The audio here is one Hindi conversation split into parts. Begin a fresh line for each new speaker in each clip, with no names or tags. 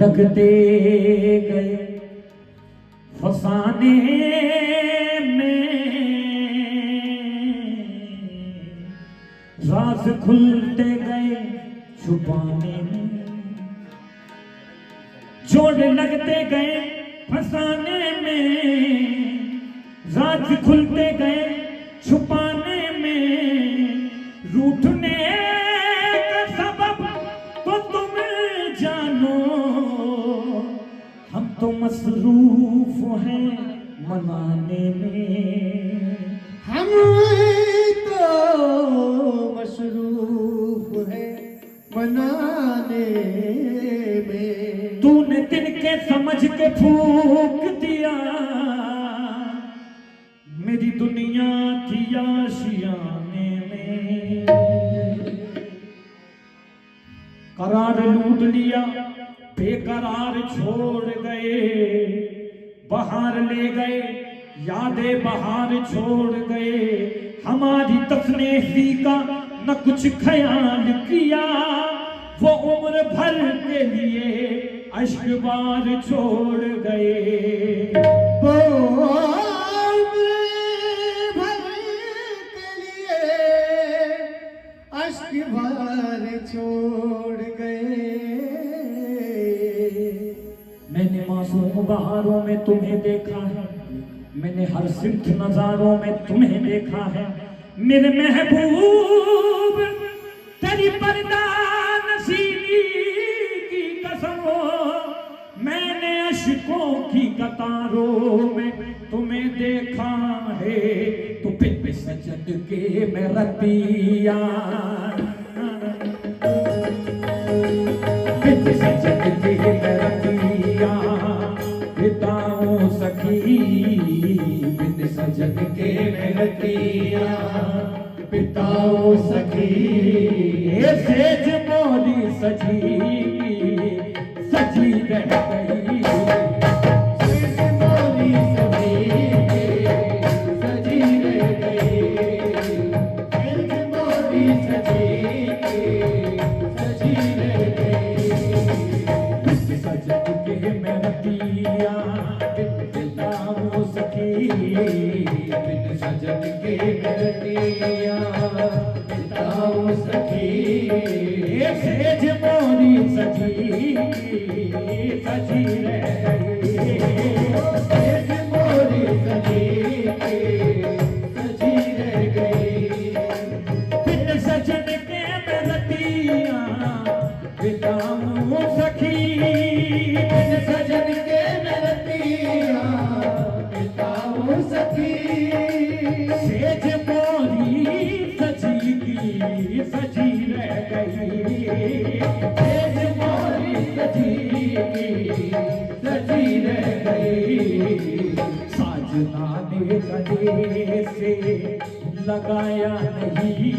लगते गए फसाने में, राज खुलते गए छुपाने में, जोड़ लगते गए फसाने में, राज खुलते गए छुपाने में, रूठने का सबब तो तुम जानो, हम तो मसरूफ हैं मनाने में,
हम तो मसरूफ है मनाने में।
तूने तिनके समझ के फूंक दिया मेरी दुनिया की आशियाने में, करार लूट लिया बेकरार छोड़ गए, बहार ले गए यादें बहार छोड़ गए, हमारी तस्नेही का न कुछ ख्याल किया, वो उम्र भर के लिए अश्क बार छोड़ गए,
वो उम्र भर के लिए अश्क बार छोड़ गए।
मैंने मासूम बहारों में तुम्हें देखा है, मैंने हर सिमत नजारों में तुम्हें देखा है, मेरे महबूब तेरी पर्दा नसीबी की कसम, मैंने अश्कों की कतारों में तुम्हें देखा है, तो पिप सजद के मैं रतिया, पिप सजद के मैं रतिया बिताऊं सखी, बिन सजद के मैं रतिया
बिताओ सखी।
सेज मोरी सजी सजी रह गई,
सेज मोरी सजी सजी रह गई, सेज मोरी सजी सजी रह गई।
बिन सजद के मैं रतिया बिताऊं सखी,
बिन सजन के मैं रतिया बिताओ सखी।
सेज मोरी सजी सजी रह गई,
सेज मोरी सजी सजी रह गई।
बिन सजन के मैं रतिया बिताऊं सखी,
बिन सजन के मैं रतिया बिताओ सखी।
सेज मोरी सजी की सजी रह गई,
सेज मोरी सजी सजी रह गई।
साजना ने गले से लगाया नहीं,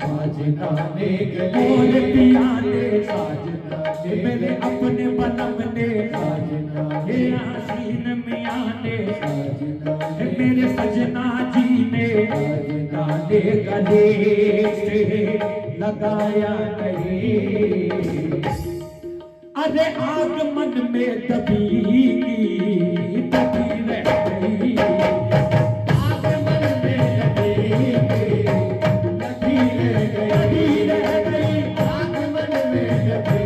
साजना ने
और
गले
पिया ने
साजना
मेरे अपने बनम ने,
साजना
हे आसीन मियां ने,
साजना
मेरे सजना जी ने गाने गले से लगाया नहीं, अरे आगमन में दबी रह गई,
आगमन में दबी रह गई, आगमन में दबी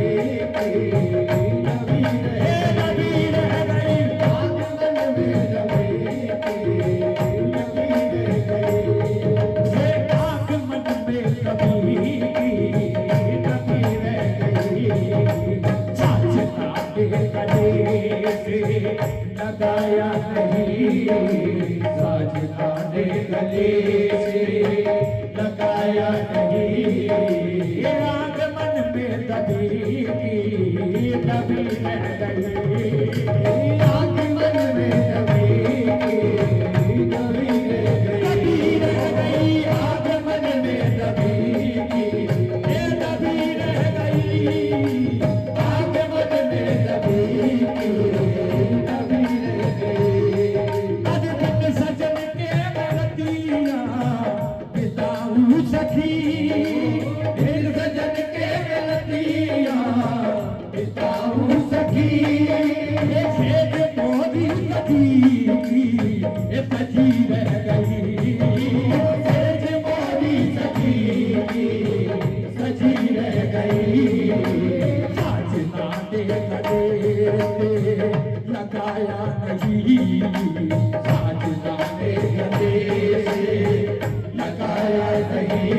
रह गई, आगमन में दबी
आगमन में कभी साजना के गले से लगाया नहीं,
साजना ने गले से लगाया नहीं,
ये आगमन में दबी रह गई,
आगमन में दबी रह गई, आगमन में दबी
रह गई,
आगमन में दबी रह गई।
आज बिन सजन के मैं रतिया बिताऊं सखी,
बिन सजन के मैं रतिया बिताऊं
लगाया नहीं,
साजना ने गले से लगाया नहीं,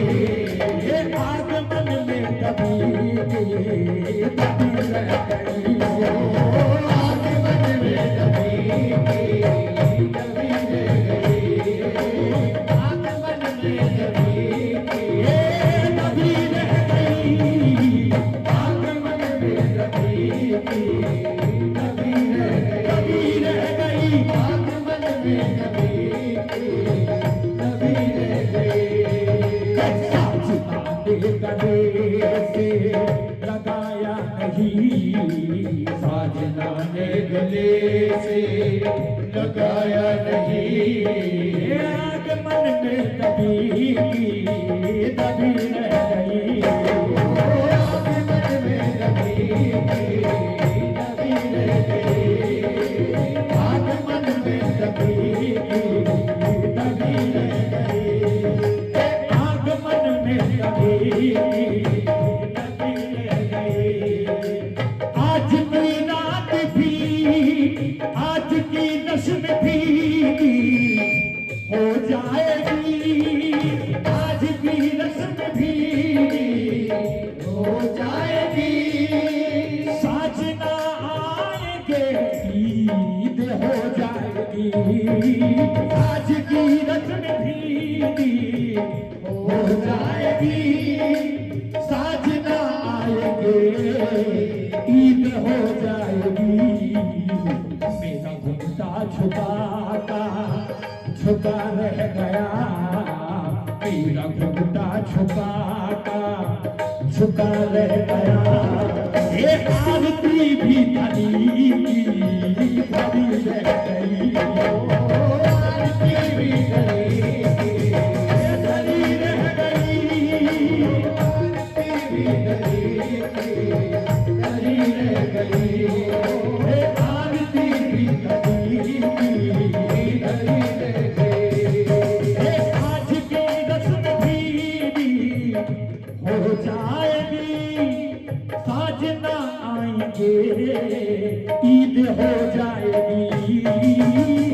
ये आगमन में कभी रह गई हो।
आगमन में कभी रह गई, आगमन में
कभी रह गई,
आगमन में कभी
रह गई,
आगमन में कभी रह गई।
साजना ने गले से लगाया नहीं,
साजना ने गले से लगाया नहीं,
ये आगमन में कभी रह गई।
आगमन में कभी रह गई, आगमन में कभी रह गई।
आगमन में कभी रह गई। आज की रात भी, आज की नस्म भी हो जाएगी, आज की रस्म भी
हो जाएगी,
साजना आएंगे, ईद हो जाएगी, आज की रस्म भी हो जाएगी, साजना आएंगे, ईद हो जाएगी। मेरा घुमटा छुपा रह गया, मेरा घुमटा छुपा रह गया। ये आरती भी धनी रह गई,
आरती भी धनी
रह गई,
आरती भी धनी रह गई,
ये आरती भी धनी
रह गई।
आज की रस्म भी हो जाएगी, साजना आएंगे, ईद हो जाएगी,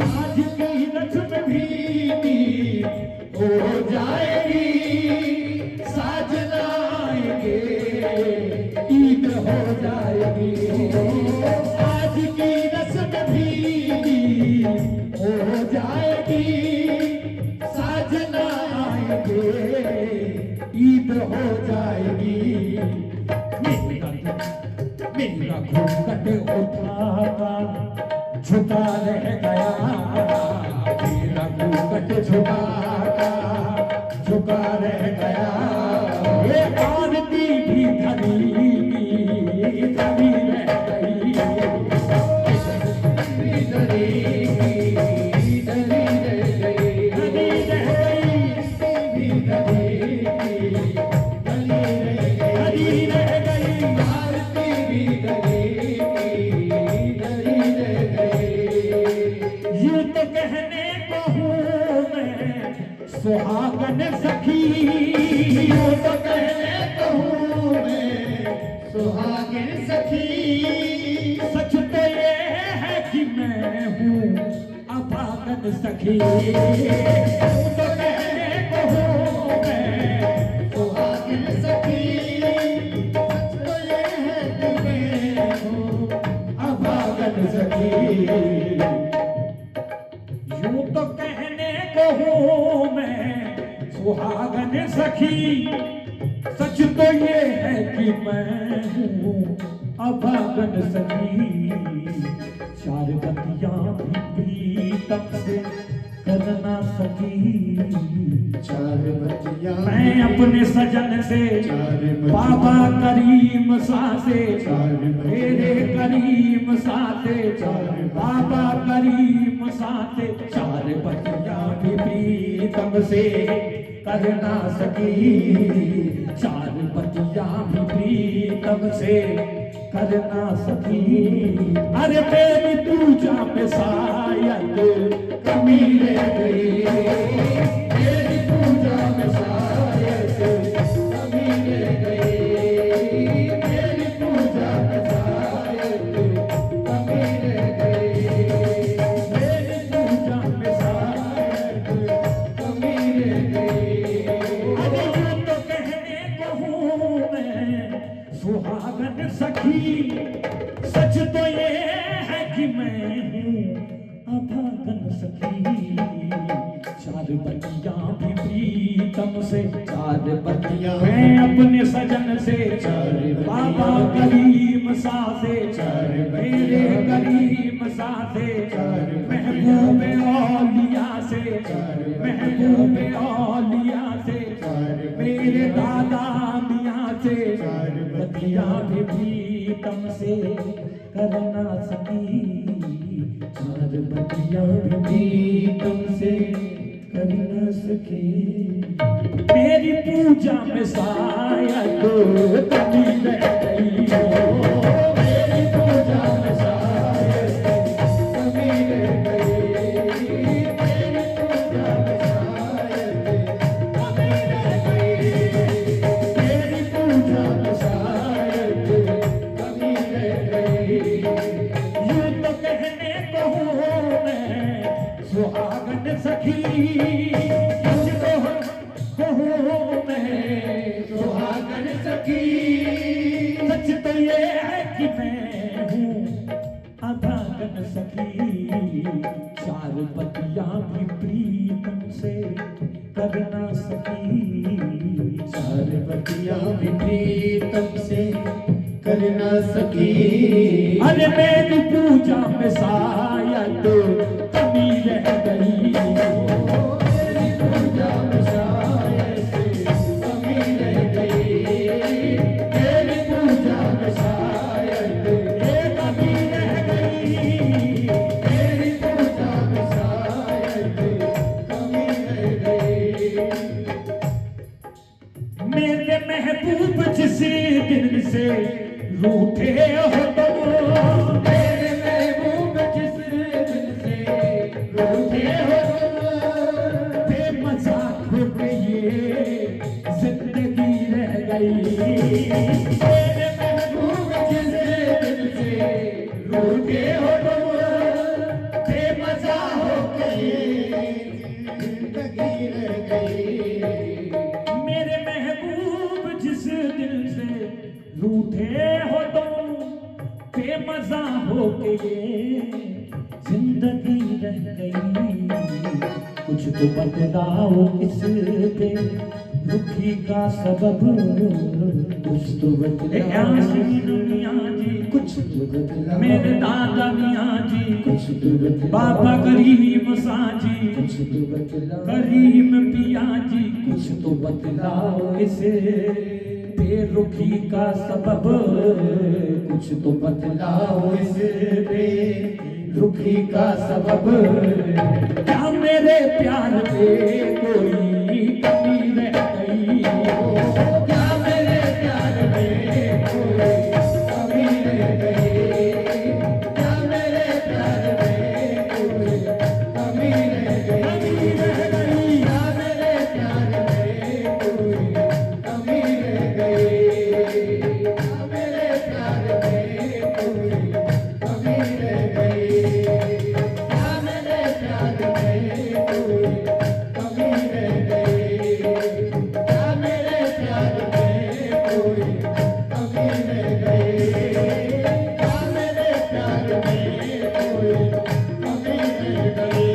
आज की रस्म भी हो जाएगी, साजना आएंगे, ईद हो जाएगी, आज की रस्म भी हो जाएगी, साजना आएंगे, ईद हो जाएगी। मेरा घूंघट उठाता झुका रह गया, मेरा घूंघट झुका रह गया। ये आरती भी धनी रह गई, धनी रह गई, धनी रह गई। यूं तो कहने को हूँ मैं सुहागन सखी, यूं तो कहने को हूँ मैं
सुहागिन सखी,
सच तो ये है कि मैं हूँ अभागन सखी, यूं तो कहने को हूँ मैं
सुहागिन सखी, सच तो ये है कि मैं हूँ
अभागन सखी। यूं तो कहने को हूँ मैं सुहागन सखी, सच तो ये है कि मैं हूँ अभागन सखी। चार बतियां भी प्रीतम से करना सकी,
चार बतियां
मैं अपने सजन से बाबा करीम सासे, मेरे करीम साथे, बाबा करीम साथे, चार बतियां भी प्रीतम से करना सकी, चार बतियां भी प्रीतम से करना सकी। अरे मेरी पूजा में शायद कमी रह गई,
मेरी पूजा में शायद कमी रह गई, मेरी पूजा में शायद कमी रह गई।
सुहागन सखी। सच तो ये है कि मैं हूँ अभागन सखी। चार बतियां भी प्रीतम से,
चार बतियां
मैं अपने सजन से,
चार
बाबा करीम सा से,
चार
मेरे करीम सा से,
चार
महबूब औलिया से,
चार
महबूब औलिया से,
चार
मेरे दादा मियाँ से,
चार
बतियां भी प्रीतम से कर ना सकी। चार बतियां भी प्रीतम से कर न सकी। मेरी पूजा में शायद कमी रह गई हो। मेरी पूजा में शायद कमी रह गई। मेरी पूजा में शायद कमी रह गई। मेरी पूजा में शायद कमी रह गई। यूं तो कहने को हूँ मैं सुहागन सखी।
सुहागन सखी।
सच तो ये है कि मैं हूँ अभागन सखी। चार बतियां भी प्रीतम से कर ना सकी।
चार बतियां भी प्रीतम से कर ना सकी।
अरे मेरी पूजा में शायद कमी रह गई।
मेरी पूजा में शायद कमी रह गई। मेरी पूजा में शायद
कमी रह गई।
मेरी पूजा में शायद कमी रह गई।
मेरे महबूब जिस दिन से रूठे हो तुम।
मेरे महबूब जिस दिन से रूठे हो तुम।
बेमजाक हो के ये जिंदगी रह गई।
मेरे महबूब जिस दिन से रूठे हो तुम। बेमजा हो गई जिंदगी रह गई।
मेरे महबूब जिस दिल से रूठे हो तुम। बेमजा हो के ये जिंदगी रह गई। कुछ तो बदलाओ इस पे दुखी का सबब।
कुछ तो बदलाओ
मियाँ जी,
कुछ तो बदलाओ
मेरे दादा मियाँ जी,
कुछ तो बदलाओ
बाबा करीम सा जी,
कुछ तो बदलाओ
करीम पिया जी। कुछ तो बदलाओ इसे बेरुखी का सबब।
कुछ तो बदलाओ इस बेरुखी का सबब।
क्या मेरे प्यार में कोई कमी रह गई।
क्या मेरे प्यार में कोई कमी रह गई। क्या मेरे प्यार में कोई कमी रह गई। क्या मेरे प्यार में कोई कमी रह गई। क्या मेरे प्यार में कोई कमी रह गई। क्या मेरे प्यार में कोई कमी रह गई। क्या मेरे प्यार में कोई कमी रह गई। क्या मेरे प्यार में कोई कमी रह गई।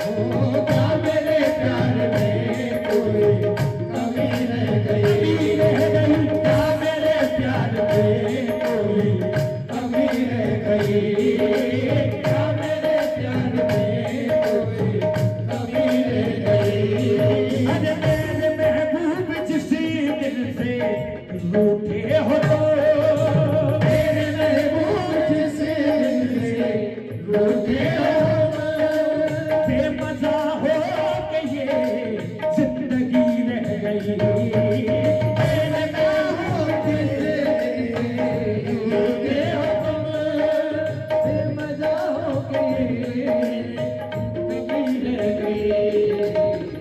ओ क्या मेरे प्यार में कोई कमी रह गई। क्या मेरे प्यार में कोई कमी रह गई। क्या मेरे प्यार में कोई कमी रह गई।
अरे मेरे महबूब जिस दिल से रूठे हो तो।
मेरे महबूब जिस दिन से रूठे हो
बेमजा हो के ये जिंदगी रह गई।
मेरे महबूब जिस दिन से रूठे हो तुम। बेमजा हो गई जिंदगी रह गई।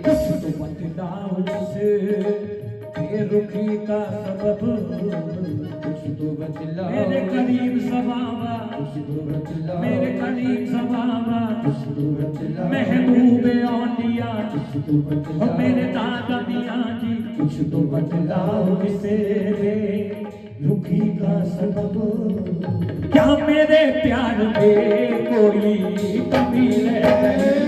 कुछ तो बदलाओ से बेरुखी का सबब।
कुछ तो बदलाओ
मेरे करीब सबाबा,
कुछ तो बदलाओ
मेरे करीब सबाबा,
कुछ तो बदलाओ
महबूब औलिया
कुछ तो
और
बदलाओ
मेरे दादा मियाँ जी।
कुछ तो बदलाओ
इसे
रुखी का सबब
क्या मेरे प्यार में कोई कमी रह गई?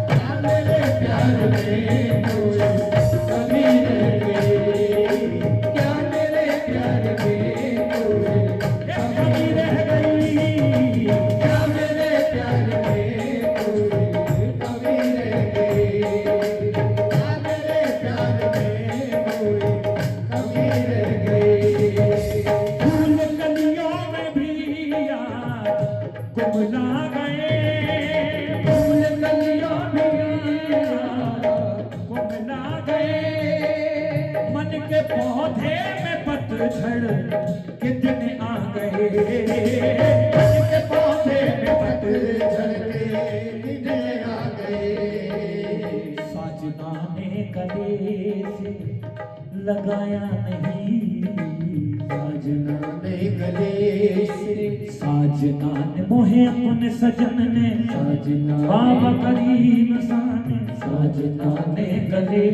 क्या मेरे प्यार में कोई कमी रह गई? क्या मेरे प्यार में कोई
कमी रह गई?
क्या मेरे प्यार में कोई कमी रह गई? क्या मेरे प्यार में कोई कमी रह गई?
फूल कलियों में भी यार गुम ना गए, फूल कलियों में भी यार गुम ना गए, मन के पौधे में पतझड़ के दिन आ गए, मन के पौधे में पतझड़
झड़के दिन आ गए।
साजना ने गले से लगाया नहीं,
साजना ने गले से
साजना ने मोहे अपने सजन ने
साजना
बाबा करीम साने
साजना
ने गले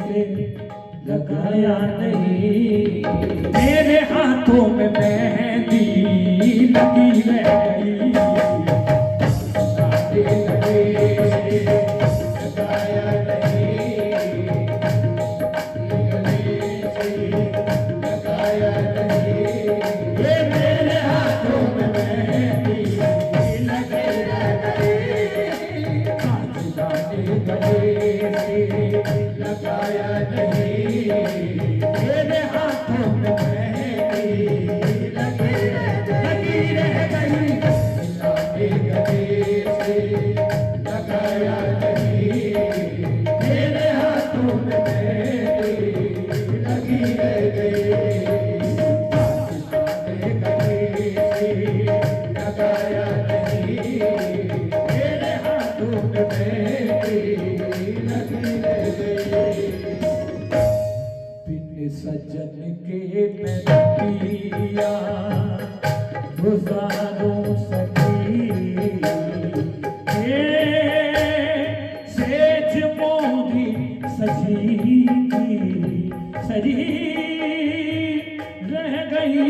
से लगाया नहीं, मेरे हाथों में मेहंदी लगी रह गई,
साजे लगे लगाया नहीं, गले से लगाया नहीं।
ये मेरे हाथों में मेहंदी लगी रह गई, साजना ने गले से
लगाया नहीं,
मेरे हाथों में मेहंदी लगी रह गई,
साजे गले से लगाया नहीं,
मेरे हाथों में
मेहंदी लगी रह गई। साजे गले से लगाया नहीं,
मेरे हाथों में
मेहंदी लगी रह गई।
बिन सजन के मैं पिया गुजारूं सकी, सेज मोदी सजी रह गई।